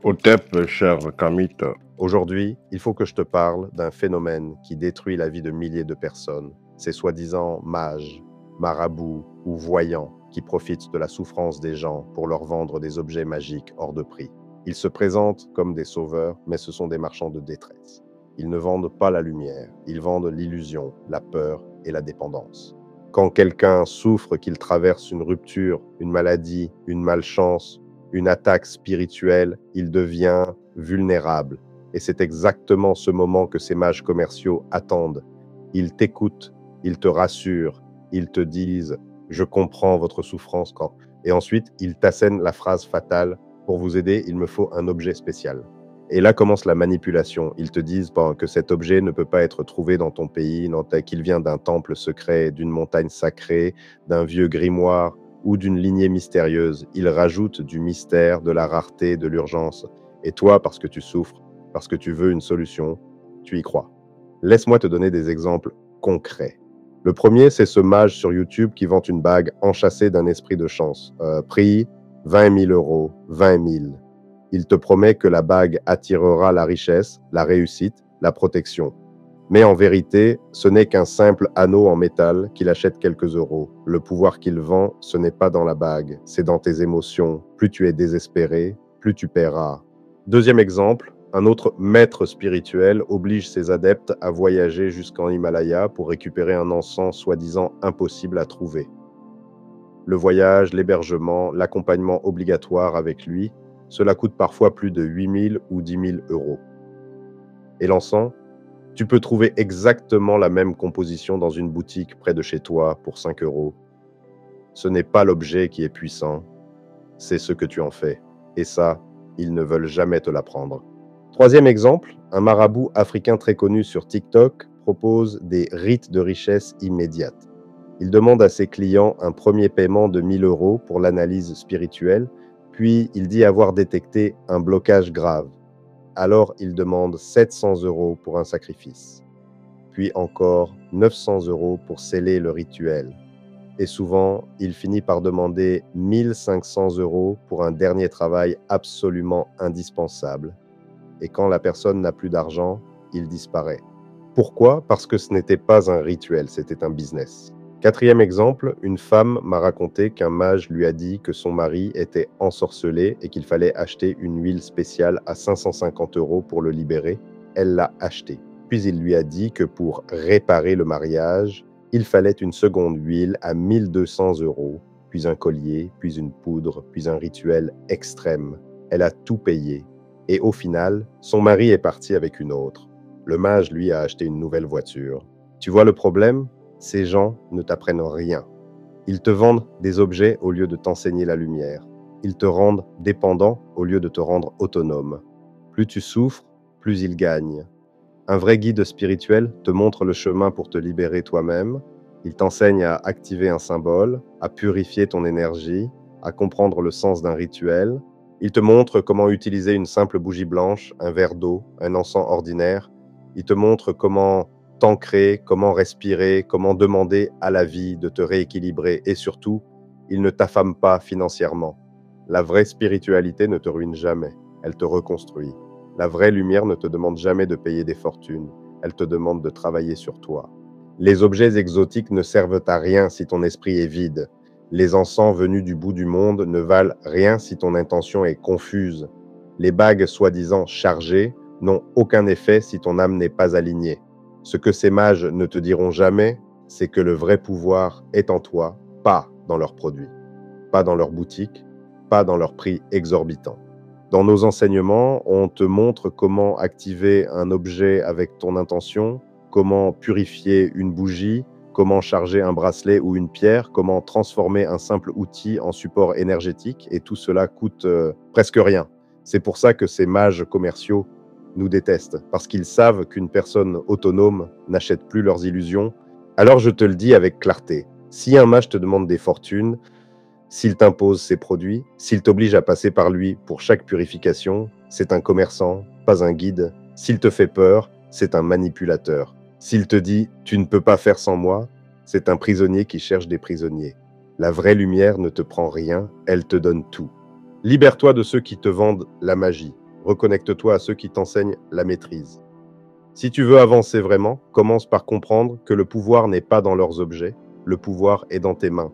Hotep, cher Kamit, Aujourd'hui, il faut que je te parle d'un phénomène qui détruit la vie de milliers de personnes. Ces soi-disant mages, marabouts ou voyants qui profitent de la souffrance des gens pour leur vendre des objets magiques hors de prix. Ils se présentent comme des sauveurs, mais ce sont des marchands de détresse. Ils ne vendent pas la lumière, ils vendent l'illusion, la peur et la dépendance. Quand quelqu'un souffre, qu'il traverse une rupture, une maladie, une malchance, une attaque spirituelle, il devient vulnérable. Et c'est exactement ce moment que ces mages commerciaux attendent. Ils t'écoutent, ils te rassurent, ils te disent « je comprends votre souffrance ». Et ensuite, ils t'assènent la phrase fatale « pour vous aider, il me faut un objet spécial ». Et là commence la manipulation. Ils te disent que cet objet ne peut pas être trouvé dans ton pays, qu'il vient d'un temple secret, d'une montagne sacrée, d'un vieux grimoire ou d'une lignée mystérieuse. Ils rajoutent du mystère, de la rareté, de l'urgence. Et toi, parce que tu souffres, parce que tu veux une solution, tu y crois. Laisse-moi te donner des exemples concrets. Le premier, c'est ce mage sur YouTube qui vante une bague enchâssée d'un esprit de chance. Prix 20 000 euros, 20 000. Il te promet que la bague attirera la richesse, la réussite, la protection. Mais en vérité, ce n'est qu'un simple anneau en métal qu'il achète quelques euros. Le pouvoir qu'il vend, ce n'est pas dans la bague, c'est dans tes émotions. Plus tu es désespéré, plus tu paieras. Deuxième exemple, un autre maître spirituel oblige ses adeptes à voyager jusqu'en Himalaya pour récupérer un encens soi-disant impossible à trouver. Le voyage, l'hébergement, l'accompagnement obligatoire avec lui, cela coûte parfois plus de 8 000 ou 10 000 euros. Et l'encens, tu peux trouver exactement la même composition dans une boutique près de chez toi pour 5 euros. Ce n'est pas l'objet qui est puissant, c'est ce que tu en fais. Et ça, ils ne veulent jamais te l'apprendre. Troisième exemple, un marabout africain très connu sur TikTok propose des rites de richesse immédiate. Il demande à ses clients un premier paiement de 1 000 euros pour l'analyse spirituelle, puis il dit avoir détecté un blocage grave. Alors il demande 700 euros pour un sacrifice, puis encore 900 euros pour sceller le rituel. Et souvent, il finit par demander 1 500 euros pour un dernier travail absolument indispensable. Et quand la personne n'a plus d'argent, il disparaît. Pourquoi? Parce que ce n'était pas un rituel, c'était un business. Quatrième exemple, une femme m'a raconté qu'un mage lui a dit que son mari était ensorcelé et qu'il fallait acheter une huile spéciale à 550 euros pour le libérer. Elle l'a acheté. Puis il lui a dit que pour réparer le mariage, il fallait une seconde huile à 1 200 euros, puis un collier, puis une poudre, puis un rituel extrême. Elle a tout payé. Et au final, son mari est parti avec une autre. Le mage, lui, a acheté une nouvelle voiture. Tu vois le problème? Ces gens ne t'apprennent rien. Ils te vendent des objets au lieu de t'enseigner la lumière. Ils te rendent dépendant au lieu de te rendre autonome. Plus tu souffres, plus ils gagnent. Un vrai guide spirituel te montre le chemin pour te libérer toi-même. Il t'enseigne à activer un symbole, à purifier ton énergie, à comprendre le sens d'un rituel. Il te montre comment utiliser une simple bougie blanche, un verre d'eau, un encens ordinaire. Il te montre comment t'ancrer, comment respirer, comment demander à la vie de te rééquilibrer. Et surtout, il ne t'affame pas financièrement. La vraie spiritualité ne te ruine jamais, elle te reconstruit. La vraie lumière ne te demande jamais de payer des fortunes, elle te demande de travailler sur toi. Les objets exotiques ne servent à rien si ton esprit est vide. Les encens venus du bout du monde ne valent rien si ton intention est confuse. Les bagues soi-disant chargées n'ont aucun effet si ton âme n'est pas alignée. Ce que ces mages ne te diront jamais, c'est que le vrai pouvoir est en toi, pas dans leurs produits, pas dans leurs boutiques, pas dans leurs prix exorbitants. Dans nos enseignements, on te montre comment activer un objet avec ton intention, comment purifier une bougie, comment charger un bracelet ou une pierre, comment transformer un simple outil en support énergétique, et tout cela coûte presque rien. C'est pour ça que ces mages commerciaux nous détestent, parce qu'ils savent qu'une personne autonome n'achète plus leurs illusions. Alors je te le dis avec clarté, si un mage te demande des fortunes, s'il t'impose ses produits, s'il t'oblige à passer par lui pour chaque purification, c'est un commerçant, pas un guide. S'il te fait peur, c'est un manipulateur. S'il te dit « tu ne peux pas faire sans moi », c'est un prisonnier qui cherche des prisonniers. La vraie lumière ne te prend rien, elle te donne tout. Libère-toi de ceux qui te vendent la magie. Reconnecte-toi à ceux qui t'enseignent la maîtrise. Si tu veux avancer vraiment, commence par comprendre que le pouvoir n'est pas dans leurs objets, le pouvoir est dans tes mains.